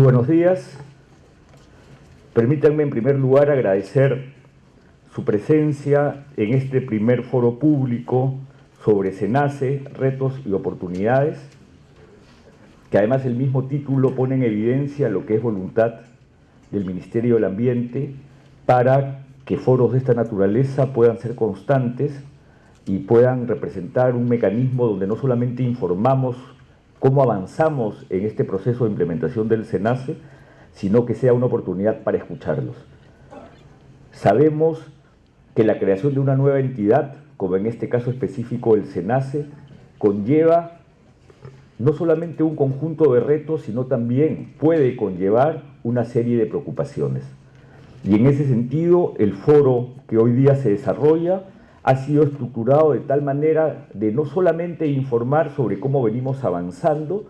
buenos días. Permítanme en primer lugar agradecer su presencia en este primer foro público sobre SENACE, retos y oportunidades, que además el mismo título pone en evidencia lo que es voluntad del Ministerio del Ambiente para que foros de esta naturaleza puedan ser constantes y puedan representar un mecanismo donde no solamente informamos cómo avanzamos en este proceso de implementación del SENACE, sino que sea una oportunidad para escucharlos. Sabemos que la creación de una nueva entidad, como en este caso específico el SENACE, conlleva no solamente un conjunto de retos, sino también puede conllevar una serie de preocupaciones. Y en ese sentido, el foro que hoy día se desarrolla ha sido estructurado de tal manera de no solamente informar sobre cómo venimos avanzando,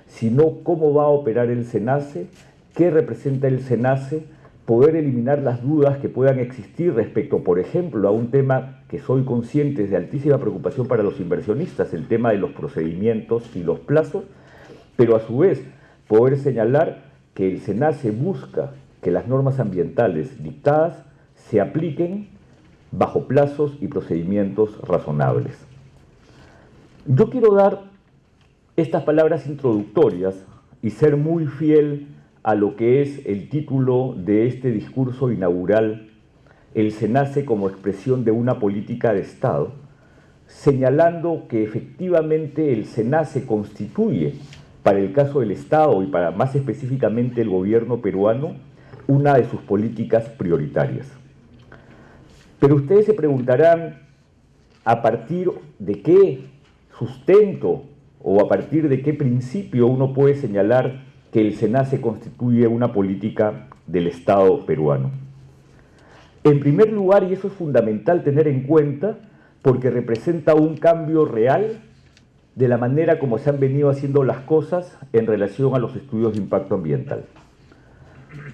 sino cómo va a operar el SENACE, qué representa el SENACE, poder eliminar las dudas que puedan existir respecto, por ejemplo, a un tema que soy consciente es de altísima preocupación para los inversionistas, el tema de los procedimientos y los plazos, pero a su vez poder señalar que el SENACE busca que las normas ambientales dictadas se apliquen bajo plazos y procedimientos razonables. Yo quiero dar estas palabras introductorias y ser muy fiel a lo que es el título de este discurso inaugural, el SENACE como expresión de una política de Estado, señalando que efectivamente el SENACE constituye, para el caso del Estado y para más específicamente el gobierno peruano, una de sus políticas prioritarias. Pero ustedes se preguntarán a partir de qué sustento o a partir de qué principio uno puede señalar que el SENACE constituye una política del Estado peruano. En primer lugar, y eso es fundamental tener en cuenta, porque representa un cambio real de la manera como se han venido haciendo las cosas en relación a los estudios de impacto ambiental.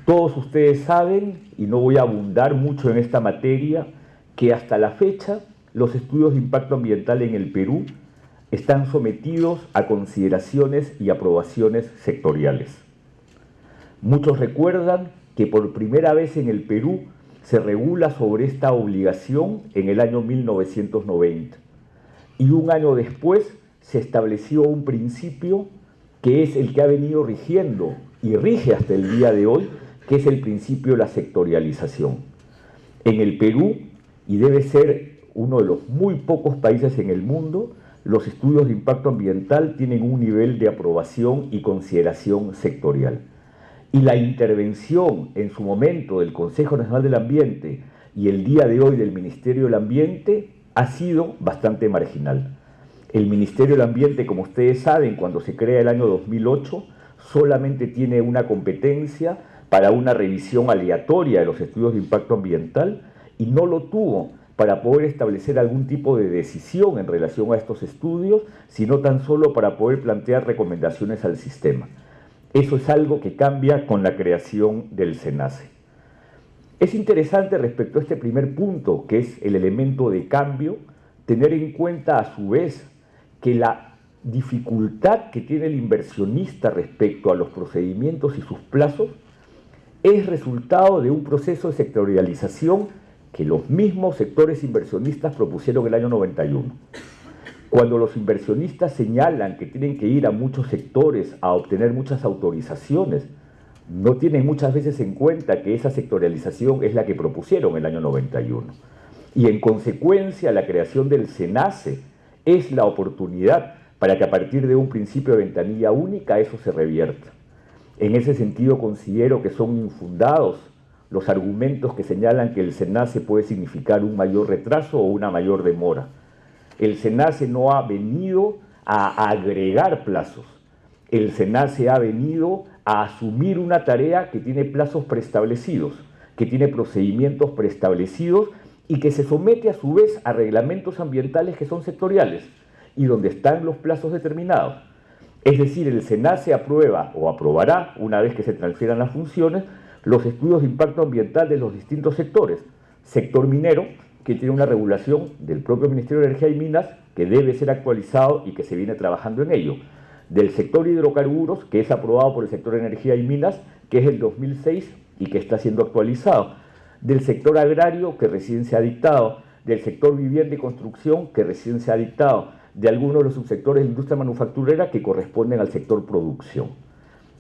Todos ustedes saben, y no voy a abundar mucho en esta materia, que hasta la fecha los estudios de impacto ambiental en el Perú están sometidos a consideraciones y aprobaciones sectoriales. Muchos recuerdan que por primera vez en el Perú se regula sobre esta obligación en el año 1990 y un año después se estableció un principio que es el que ha venido rigiendo y rige hasta el día de hoy, que es el principio de la sectorialización. En el Perú, y debe ser uno de los muy pocos países en el mundo, los estudios de impacto ambiental tienen un nivel de aprobación y consideración sectorial. Y la intervención en su momento del Consejo Nacional del Ambiente y el día de hoy del Ministerio del Ambiente ha sido bastante marginal. El Ministerio del Ambiente, como ustedes saben, cuando se crea el año 2008, solamente tiene una competencia para una revisión aleatoria de los estudios de impacto ambiental y no lo tuvo para poder establecer algún tipo de decisión en relación a estos estudios, sino tan solo para poder plantear recomendaciones al sistema. Eso es algo que cambia con la creación del SENACE. Es interesante respecto a este primer punto, que es el elemento de cambio, tener en cuenta a su vez que la dificultad que tiene el inversionista respecto a los procedimientos y sus plazos es resultado de un proceso de sectorialización que los mismos sectores inversionistas propusieron el año 91. Cuando los inversionistas señalan que tienen que ir a muchos sectores a obtener muchas autorizaciones, no tienen muchas veces en cuenta que esa sectorialización es la que propusieron el año 91. Y en consecuencia, la creación del SENACE es la oportunidad para que a partir de un principio de ventanilla única eso se revierta. En ese sentido considero que son infundados los argumentos que señalan que el SENACE puede significar un mayor retraso o una mayor demora. El SENACE no ha venido a agregar plazos. El SENACE ha venido a asumir una tarea que tiene plazos preestablecidos, que tiene procedimientos preestablecidos y que se somete a su vez a reglamentos ambientales que son sectoriales y donde están los plazos determinados. Es decir, el SENACE aprueba o aprobará, una vez que se transfieran las funciones, los estudios de impacto ambiental de los distintos sectores. Sector minero, que tiene una regulación del propio Ministerio de Energía y Minas, que debe ser actualizado y que se viene trabajando en ello. del sector hidrocarburos, que es aprobado por el sector energía y minas, que es el 2006 y que está siendo actualizado, del sector agrario, que recién se ha dictado, del sector vivienda y construcción, que recién se ha dictado, de algunos de los subsectores de la industria manufacturera que corresponden al sector producción.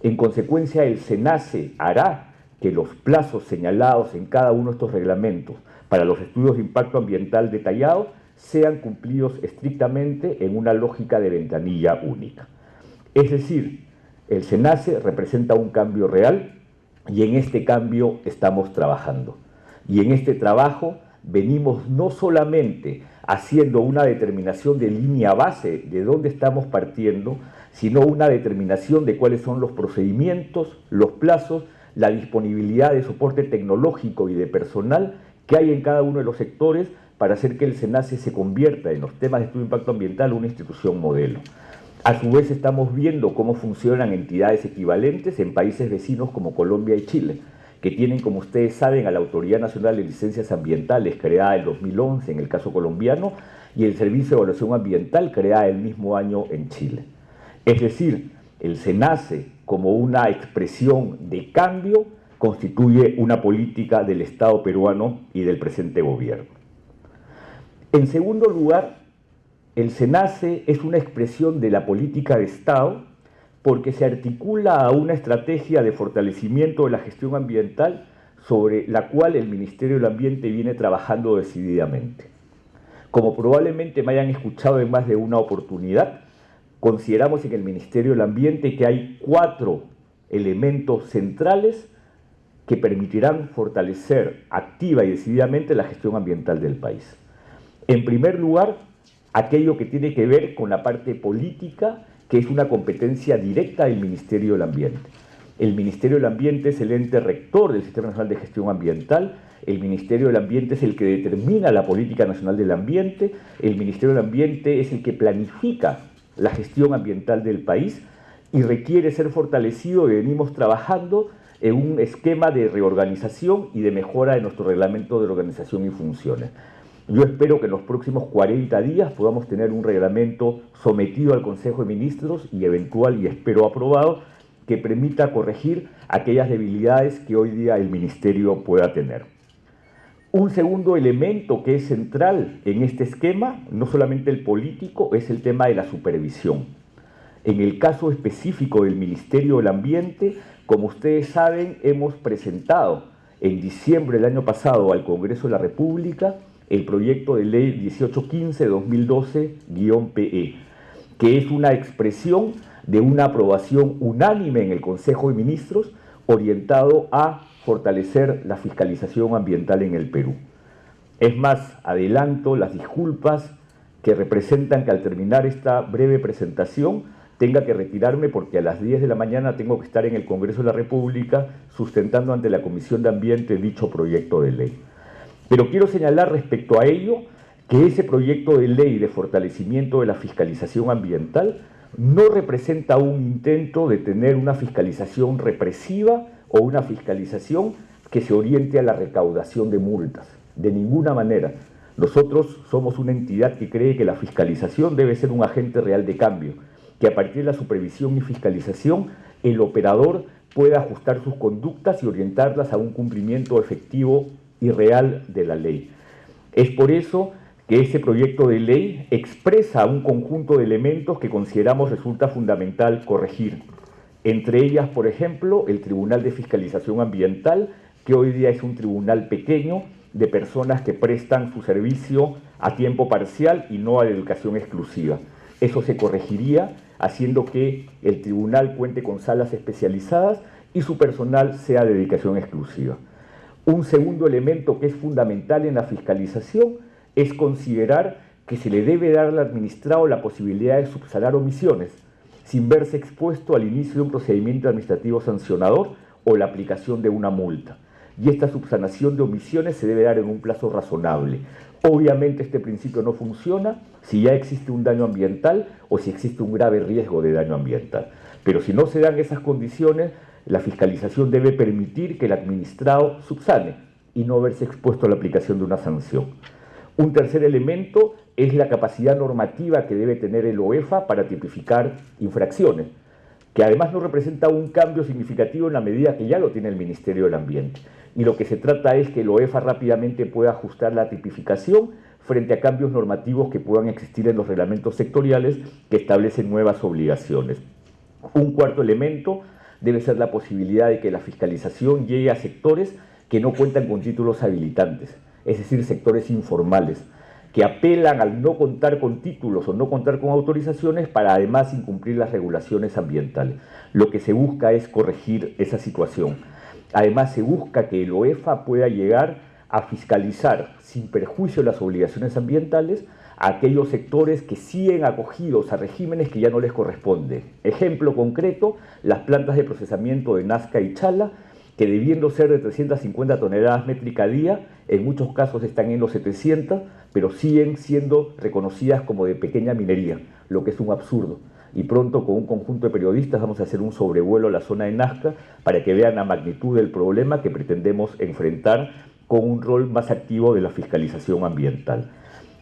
En consecuencia, el SENACE hará que los plazos señalados en cada uno de estos reglamentos para los estudios de impacto ambiental detallados sean cumplidos estrictamente en una lógica de ventanilla única. Es decir, el SENACE representa un cambio real y en este cambio estamos trabajando. Y en este trabajo venimos no solamente haciendo una determinación de línea base de dónde estamos partiendo, sino una determinación de cuáles son los procedimientos, los plazos, la disponibilidad de soporte tecnológico y de personal que hay en cada uno de los sectores para hacer que el SENACE se convierta en los temas de estudio de impacto ambiental una institución modelo. A su vez estamos viendo cómo funcionan entidades equivalentes en países vecinos como Colombia y Chile, que tienen, como ustedes saben, a la Autoridad Nacional de Licencias Ambientales, creada en 2011 en el caso colombiano, y el Servicio de Evaluación Ambiental, creada el mismo año en Chile. Es decir, el SENACE, como una expresión de cambio, constituye una política del Estado peruano y del presente gobierno. En segundo lugar, el SENACE es una expresión de la política de Estado porque se articula a una estrategia de fortalecimiento de la gestión ambiental sobre la cual el Ministerio del Ambiente viene trabajando decididamente. Como probablemente me hayan escuchado en más de una oportunidad, consideramos en el Ministerio del Ambiente que hay 4 elementos centrales que permitirán fortalecer activa y decididamente la gestión ambiental del país. En primer lugar, aquello que tiene que ver con la parte política, que es una competencia directa del Ministerio del Ambiente. El Ministerio del Ambiente es el ente rector del Sistema Nacional de Gestión Ambiental, el Ministerio del Ambiente es el que determina la política nacional del ambiente, el Ministerio del Ambiente es el que planifica la gestión ambiental del país y requiere ser fortalecido y venimos trabajando en un esquema de reorganización y de mejora de nuestro reglamento de organización y funciones. Yo espero que en los próximos 40 días podamos tener un reglamento sometido al Consejo de Ministros y eventual y espero aprobado que permita corregir aquellas debilidades que hoy día el Ministerio pueda tener. Un segundo elemento que es central en este esquema, no solamente el político, es el tema de la supervisión. En el caso específico del Ministerio del Ambiente, como ustedes saben, hemos presentado en diciembre del año pasado al Congreso de la República el proyecto de ley 1815-2012-PE, que es una expresión de una aprobación unánime en el Consejo de Ministros orientado a fortalecer la fiscalización ambiental en el Perú. Es más, adelanto las disculpas que representan que al terminar esta breve presentación tenga que retirarme porque a las 10 de la mañana tengo que estar en el Congreso de la República sustentando ante la Comisión de Ambiente dicho proyecto de ley. Pero quiero señalar respecto a ello que ese proyecto de ley de fortalecimiento de la fiscalización ambiental no representa un intento de tener una fiscalización represiva o una fiscalización que se oriente a la recaudación de multas. De ninguna manera. Nosotros somos una entidad que cree que la fiscalización debe ser un agente real de cambio, que a partir de la supervisión y fiscalización el operador pueda ajustar sus conductas y orientarlas a un cumplimiento efectivo y real de la ley. Es por eso que ese proyecto de ley expresa un conjunto de elementos que consideramos resulta fundamental corregir. Entre ellas, por ejemplo, el Tribunal de Fiscalización Ambiental, que hoy día es un tribunal pequeño de personas que prestan su servicio a tiempo parcial y no a la educación exclusiva. Eso se corregiría haciendo que el tribunal cuente con salas especializadas y su personal sea de dedicación exclusiva. Un segundo elemento que es fundamental en la fiscalización es considerar que se le debe dar al administrado la posibilidad de subsanar omisiones sin verse expuesto al inicio de un procedimiento administrativo sancionador o la aplicación de una multa. Y esta subsanación de omisiones se debe dar en un plazo razonable. Obviamente este principio no funciona si ya existe un daño ambiental o si existe un grave riesgo de daño ambiental. Pero si no se dan esas condiciones, la fiscalización debe permitir que el administrado subsane y no verse expuesto a la aplicación de una sanción. Un tercer elemento es la capacidad normativa que debe tener el OEFA para tipificar infracciones, que además no representa un cambio significativo en la medida que ya lo tiene el Ministerio del Ambiente. Y lo que se trata es que el OEFA rápidamente pueda ajustar la tipificación frente a cambios normativos que puedan existir en los reglamentos sectoriales que establecen nuevas obligaciones. Un cuarto elemento debe ser la posibilidad de que la fiscalización llegue a sectores que no cuentan con títulos habilitantes, es decir, sectores informales, que apelan al no contar con títulos o no contar con autorizaciones para además incumplir las regulaciones ambientales. Lo que se busca es corregir esa situación. Además, se busca que el OEFA pueda llegar a fiscalizar, sin perjuicio de las obligaciones ambientales, a aquellos sectores que siguen acogidos a regímenes que ya no les corresponden. Ejemplo concreto, las plantas de procesamiento de Nazca y Chala, que debiendo ser de 350 toneladas métricas a día, en muchos casos están en los 700, pero siguen siendo reconocidas como de pequeña minería, lo que es un absurdo. Y pronto, con un conjunto de periodistas, vamos a hacer un sobrevuelo a la zona de Nazca para que vean la magnitud del problema que pretendemos enfrentar con un rol más activo de la fiscalización ambiental.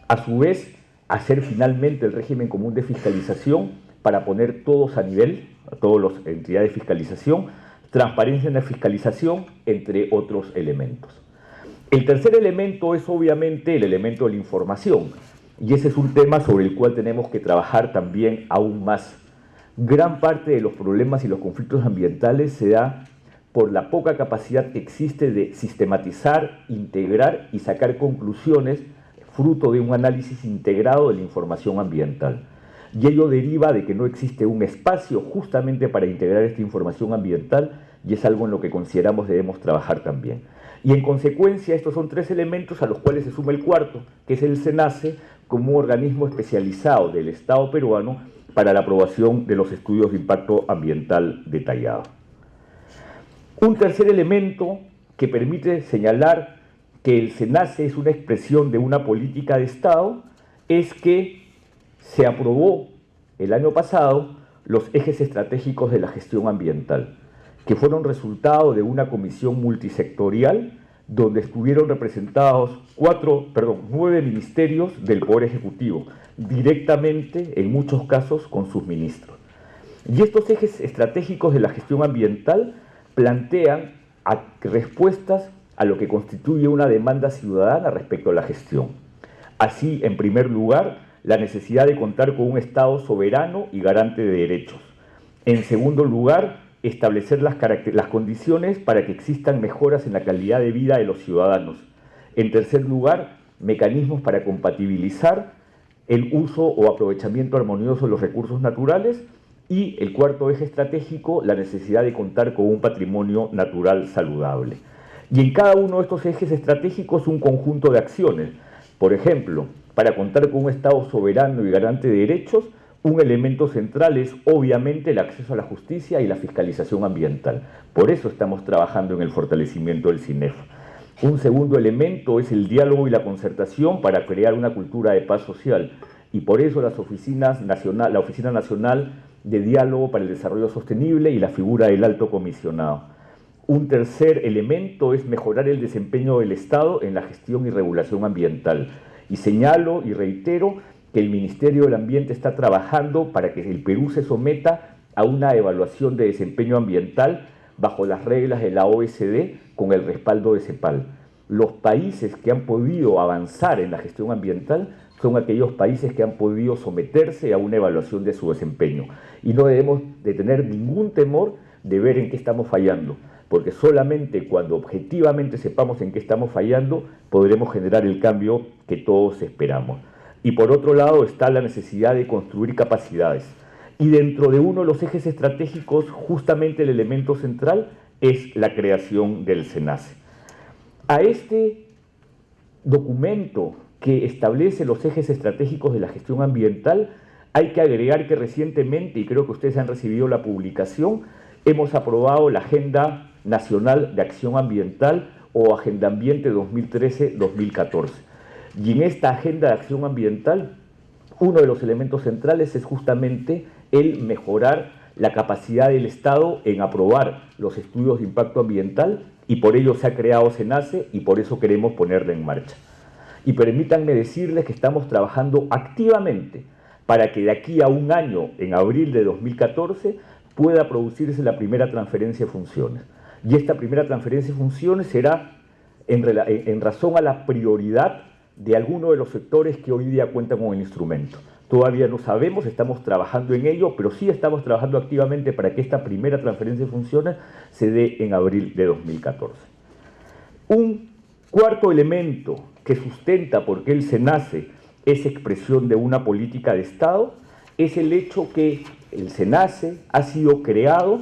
A su vez, hacer finalmente el régimen común de fiscalización para poner todos a nivel, a todas las entidades de fiscalización, transparencia en la fiscalización, entre otros elementos. El tercer elemento es obviamente el elemento de la información, y ese es un tema sobre el cual tenemos que trabajar también aún más. Gran parte de los problemas y los conflictos ambientales se da por la poca capacidad que existe de sistematizar, integrar y sacar conclusiones fruto de un análisis integrado de la información ambiental. Y ello deriva de que no existe un espacio justamente para integrar esta información ambiental, y es algo en lo que consideramos debemos trabajar también. Y en consecuencia, estos son tres elementos a los cuales se suma el cuarto, que es el SENACE, como un organismo especializado del Estado peruano para la aprobación de los estudios de impacto ambiental detallados. Un tercer elemento que permite señalar que el SENACE es una expresión de una política de Estado es que se aprobó el año pasado los ejes estratégicos de la gestión ambiental, que fueron resultado de una comisión multisectorial donde estuvieron representados 9 ministerios del Poder Ejecutivo, directamente, en muchos casos, con sus ministros. Y estos ejes estratégicos de la gestión ambiental plantean respuestas a lo que constituye una demanda ciudadana respecto a la gestión. Así, en primer lugar, la necesidad de contar con un Estado soberano y garante de derechos. En segundo lugar, establecer las condiciones para que existan mejoras en la calidad de vida de los ciudadanos. En tercer lugar, mecanismos para compatibilizar el uso o aprovechamiento armonioso de los recursos naturales. Y el cuarto eje estratégico, la necesidad de contar con un patrimonio natural saludable. Y en cada uno de estos ejes estratégicos un conjunto de acciones. Por ejemplo, para contar con un Estado soberano y garante de derechos, un elemento central es obviamente el acceso a la justicia y la fiscalización ambiental. Por eso estamos trabajando en el fortalecimiento del CINEF. Un segundo elemento es el diálogo y la concertación para crear una cultura de paz social. Y por eso la Oficina Nacional de Diálogo para el Desarrollo Sostenible y la figura del Alto Comisionado. Un tercer elemento es mejorar el desempeño del Estado en la gestión y regulación ambiental. Y señalo y reitero que el Ministerio del Ambiente está trabajando para que el Perú se someta a una evaluación de desempeño ambiental bajo las reglas de la OECD con el respaldo de CEPAL. Los países que han podido avanzar en la gestión ambiental son aquellos países que han podido someterse a una evaluación de su desempeño. Y no debemos de tener ningún temor de ver en qué estamos fallando, porque solamente cuando objetivamente sepamos en qué estamos fallando, podremos generar el cambio que todos esperamos. Y por otro lado está la necesidad de construir capacidades. Y dentro de uno de los ejes estratégicos, justamente el elemento central es la creación del SENACE. A este documento que establece los ejes estratégicos de la gestión ambiental, hay que agregar que recientemente, y creo que ustedes han recibido la publicación, hemos aprobado la Agenda Nacional de Acción Ambiental o Agenda Ambiente 2013-2014. Y en esta Agenda de Acción Ambiental, uno de los elementos centrales es justamente el mejorar la capacidad del Estado en aprobar los estudios de impacto ambiental, y por ello se ha creado SENACE y por eso queremos ponerla en marcha. Y permítanme decirles que estamos trabajando activamente para que de aquí a un año, en abril de 2014, pueda producirse la primera transferencia de funciones. Y esta primera transferencia de funciones será en razón a la prioridad de algunos de los sectores que hoy día cuentan con el instrumento. Todavía no sabemos, estamos trabajando en ello, pero sí estamos trabajando activamente para que esta primera transferencia de funciones se dé en abril de 2014. Un cuarto elemento que sustenta por qué el SENACE es expresión de una política de Estado es el hecho que el SENACE ha sido creado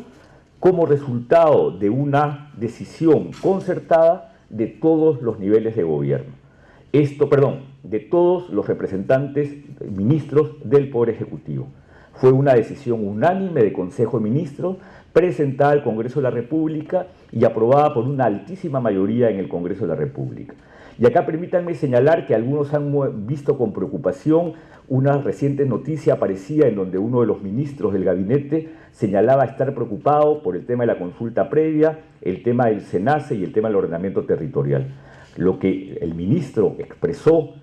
como resultado de una decisión concertada de todos los niveles de gobierno. De todos los representantes, ministros del Poder Ejecutivo. Fue una decisión unánime del Consejo de Ministros, presentada al Congreso de la República y aprobada por una altísima mayoría en el Congreso de la República. Y acá permítanme señalar que algunos han visto con preocupación una reciente noticia aparecía en donde uno de los ministros del gabinete señalaba estar preocupado por el tema de la consulta previa, el tema del SENACE y el tema del ordenamiento territorial. Lo que el ministro expresó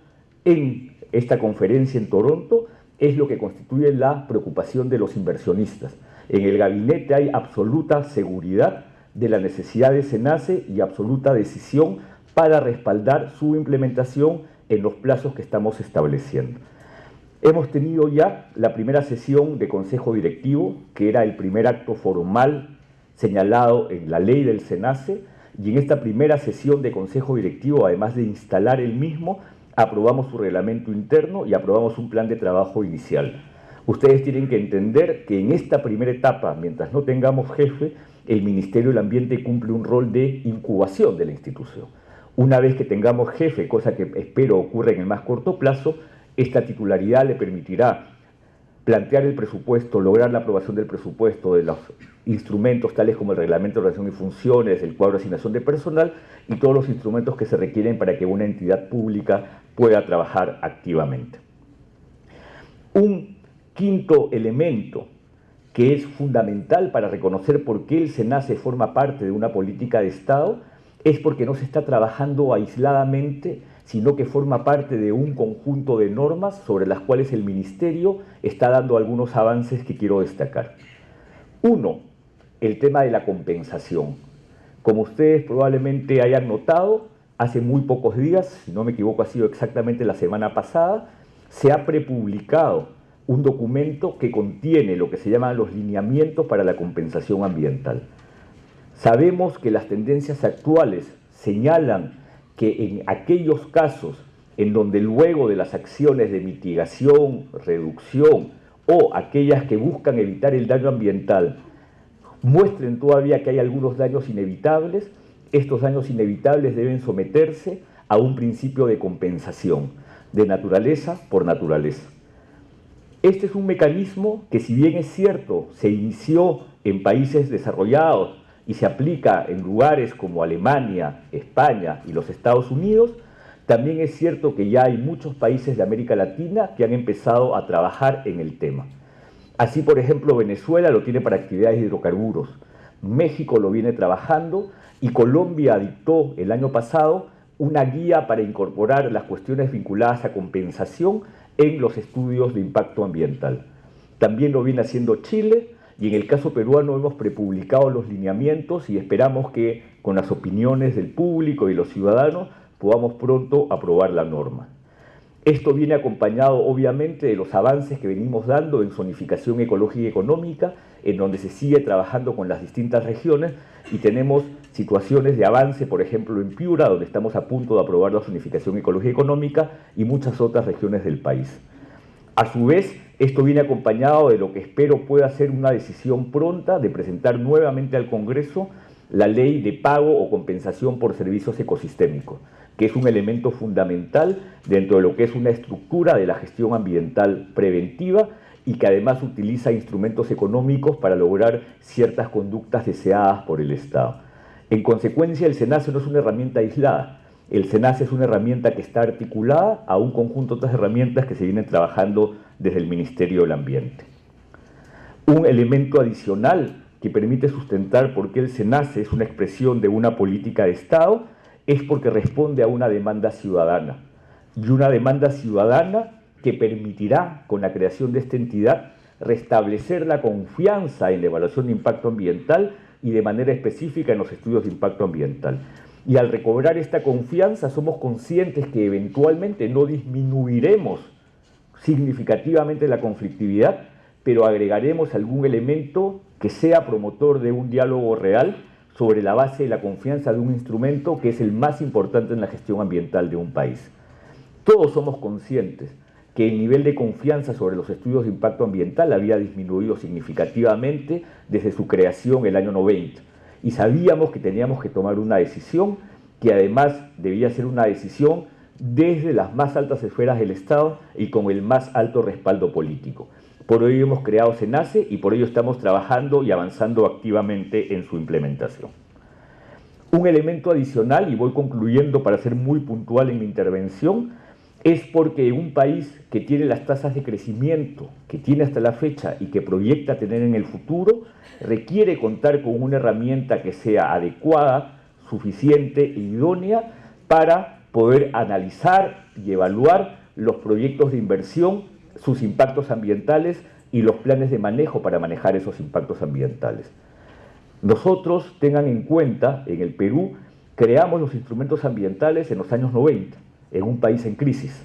en esta conferencia en Toronto es lo que constituye la preocupación de los inversionistas. En el gabinete hay absoluta seguridad de la necesidad de SENACE y absoluta decisión para respaldar su implementación en los plazos que estamos estableciendo. Hemos tenido ya la primera sesión de Consejo Directivo, que era el primer acto formal señalado en la ley del SENACE, y en esta primera sesión de Consejo Directivo, además de instalar el mismo, aprobamos su reglamento interno y aprobamos un plan de trabajo inicial. Ustedes tienen que entender que en esta primera etapa, mientras no tengamos jefe, el Ministerio del Ambiente cumple un rol de incubación de la institución. Una vez que tengamos jefe, cosa que espero ocurra en el más corto plazo, esta titularidad le permitirá plantear el presupuesto, lograr la aprobación del presupuesto, de los instrumentos tales como el reglamento de organización y funciones, el cuadro de asignación de personal y todos los instrumentos que se requieren para que una entidad pública pueda trabajar activamente. Un quinto elemento que es fundamental para reconocer por qué el SENACE forma parte de una política de Estado es porque no se está trabajando aisladamente, sino que forma parte de un conjunto de normas sobre las cuales el Ministerio está dando algunos avances que quiero destacar. Uno, el tema de la compensación. Como ustedes probablemente hayan notado, hace muy pocos días, si no me equivoco ha sido exactamente la semana pasada, se ha prepublicado un documento que contiene lo que se llaman los lineamientos para la compensación ambiental. Sabemos que las tendencias actuales señalan que en aquellos casos en donde luego de las acciones de mitigación, reducción o aquellas que buscan evitar el daño ambiental muestren todavía que hay algunos daños inevitables, estos daños inevitables deben someterse a un principio de compensación, de naturaleza por naturaleza. Este es un mecanismo que, si bien es cierto, se inició en países desarrollados y se aplica en lugares como Alemania, España y los Estados Unidos, también es cierto que ya hay muchos países de América Latina que han empezado a trabajar en el tema. Así, por ejemplo, Venezuela lo tiene para actividades de hidrocarburos, México lo viene trabajando y Colombia dictó el año pasado una guía para incorporar las cuestiones vinculadas a compensación en los estudios de impacto ambiental. También lo viene haciendo Chile. Y en el caso peruano hemos prepublicado los lineamientos y esperamos que con las opiniones del público y los ciudadanos podamos pronto aprobar la norma. Esto viene acompañado obviamente de los avances que venimos dando en zonificación ecológica y económica, en donde se sigue trabajando con las distintas regiones y tenemos situaciones de avance, por ejemplo en Piura, donde estamos a punto de aprobar la zonificación ecológica y económica y muchas otras regiones del país. A su vez, esto viene acompañado de lo que espero pueda ser una decisión pronta de presentar nuevamente al Congreso la ley de pago o compensación por servicios ecosistémicos, que es un elemento fundamental dentro de lo que es una estructura de la gestión ambiental preventiva y que además utiliza instrumentos económicos para lograr ciertas conductas deseadas por el Estado. En consecuencia, el SENACE no es una herramienta aislada. El SENACE es una herramienta que está articulada a un conjunto de otras herramientas que se vienen trabajando desde el Ministerio del Ambiente. Un elemento adicional que permite sustentar por qué el SENACE es una expresión de una política de Estado es porque responde a una demanda ciudadana. y una demanda ciudadana que permitirá, con la creación de esta entidad, restablecer la confianza en la evaluación de impacto ambiental y de manera específica en los estudios de impacto ambiental. Y al recobrar esta confianza somos conscientes que eventualmente no disminuiremos significativamente la conflictividad, pero agregaremos algún elemento que sea promotor de un diálogo real sobre la base de la confianza de un instrumento que es el más importante en la gestión ambiental de un país. Todos somos conscientes que el nivel de confianza sobre los estudios de impacto ambiental había disminuido significativamente desde su creación el año 90 y sabíamos que teníamos que tomar una decisión que además debía ser una decisión desde las más altas esferas del Estado y con el más alto respaldo político. Por ello hemos creado SENACE y por ello estamos trabajando y avanzando activamente en su implementación. Un elemento adicional, y voy concluyendo para ser muy puntual en mi intervención, es porque un país que tiene las tasas de crecimiento que tiene hasta la fecha y que proyecta tener en el futuro, requiere contar con una herramienta que sea adecuada, suficiente e idónea para poder analizar y evaluar los proyectos de inversión, sus impactos ambientales y los planes de manejo para manejar esos impactos ambientales. Nosotros, tengan en cuenta, en el Perú, creamos los instrumentos ambientales en los años 90, en un país en crisis.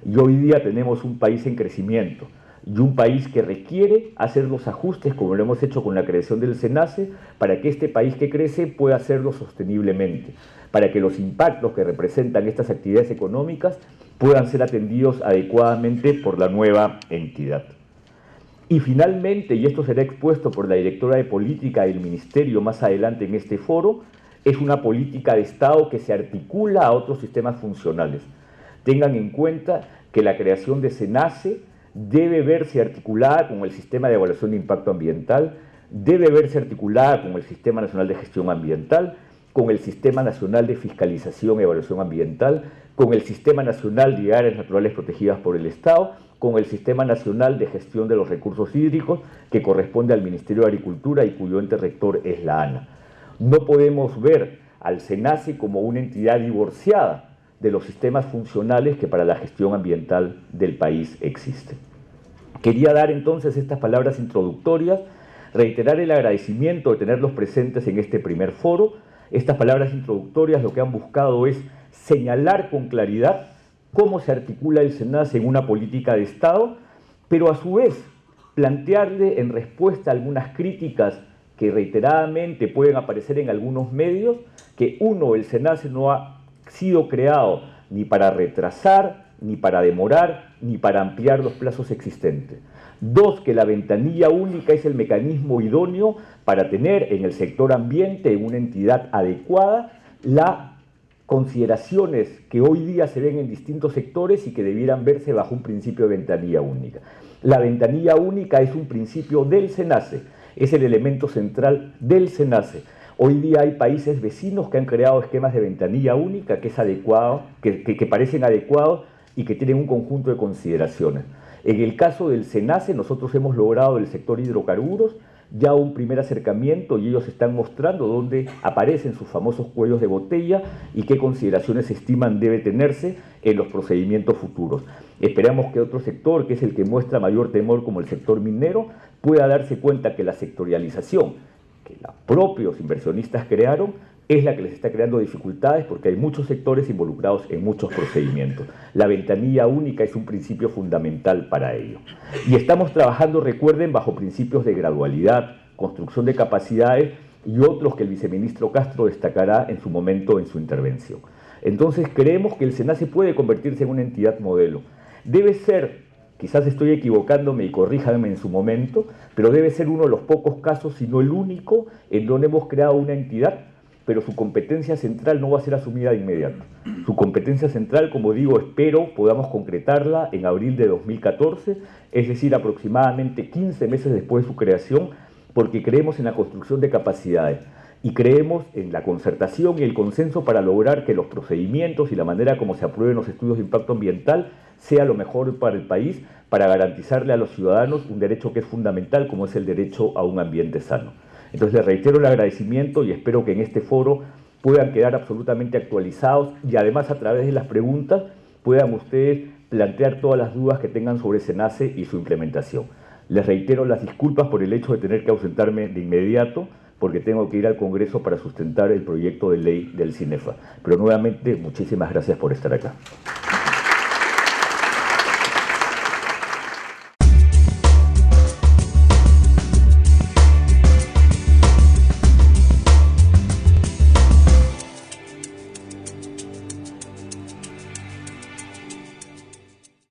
Y hoy día tenemos un país en crecimiento y un país que requiere hacer los ajustes, como lo hemos hecho con la creación del SENACE, para que este país que crece pueda hacerlo sosteniblemente, para que los impactos que representan estas actividades económicas puedan ser atendidos adecuadamente por la nueva entidad. Y finalmente, y esto será expuesto por la directora de política del Ministerio más adelante en este foro, es una política de Estado que se articula a otros sistemas funcionales. Tengan en cuenta que la creación de SENACE debe verse articulada con el Sistema de Evaluación de Impacto Ambiental, debe verse articulada con el Sistema Nacional de Gestión Ambiental, con el Sistema Nacional de Fiscalización y Evaluación Ambiental, con el Sistema Nacional de Áreas Naturales Protegidas por el Estado, con el Sistema Nacional de Gestión de los Recursos Hídricos, que corresponde al Ministerio de Agricultura y cuyo ente rector es la ANA. No podemos ver al SENACE como una entidad divorciada de los sistemas funcionales que para la gestión ambiental del país existen. Quería dar entonces estas palabras introductorias, reiterar el agradecimiento de tenerlos presentes en este primer foro. Estas palabras introductorias lo que han buscado es señalar con claridad cómo se articula el SENACE en una política de Estado, pero a su vez plantearle en respuesta a algunas críticas que reiteradamente pueden aparecer en algunos medios, que uno, el SENACE no ha sido creado ni para retrasar, ni para demorar, ni para ampliar los plazos existentes. Dos, que la ventanilla única es el mecanismo idóneo para tener en el sector ambiente, en una entidad adecuada, las consideraciones que hoy día se ven en distintos sectores y que debieran verse bajo un principio de ventanilla única. La ventanilla única es un principio del SENACE, es el elemento central del SENACE. Hoy día hay países vecinos que han creado esquemas de ventanilla única que es adecuado, que parecen adecuados y que tienen un conjunto de consideraciones. En el caso del SENACE, nosotros hemos logrado del sector hidrocarburos ya un primer acercamiento y ellos están mostrando dónde aparecen sus famosos cuellos de botella y qué consideraciones estiman debe tenerse en los procedimientos futuros. Esperamos que otro sector, que es el que muestra mayor temor como el sector minero, pueda darse cuenta que la sectorialización que los propios inversionistas crearon es la que les está creando dificultades porque hay muchos sectores involucrados en muchos procedimientos. La ventanilla única es un principio fundamental para ello. Y estamos trabajando, recuerden, bajo principios de gradualidad, construcción de capacidades y otros que el viceministro Castro destacará en su momento en su intervención. Entonces creemos que el SENACE puede convertirse en una entidad modelo. Debe ser, quizás estoy equivocándome y corríjanme en su momento, pero debe ser uno de los pocos casos, si no el único, en donde hemos creado una entidad pero su competencia central no va a ser asumida de inmediato. Su competencia central, como digo, espero podamos concretarla en abril de 2014, es decir, aproximadamente 15 meses después de su creación, porque creemos en la construcción de capacidades y creemos en la concertación y el consenso para lograr que los procedimientos y la manera como se aprueben los estudios de impacto ambiental sea lo mejor para el país, para garantizarle a los ciudadanos un derecho que es fundamental, como es el derecho a un ambiente sano. Entonces les reitero el agradecimiento y espero que en este foro puedan quedar absolutamente actualizados y además a través de las preguntas puedan ustedes plantear todas las dudas que tengan sobre SENACE y su implementación. Les reitero las disculpas por el hecho de tener que ausentarme de inmediato, porque tengo que ir al Congreso para sustentar el proyecto de ley del CINEFA. Pero nuevamente, muchísimas gracias por estar acá.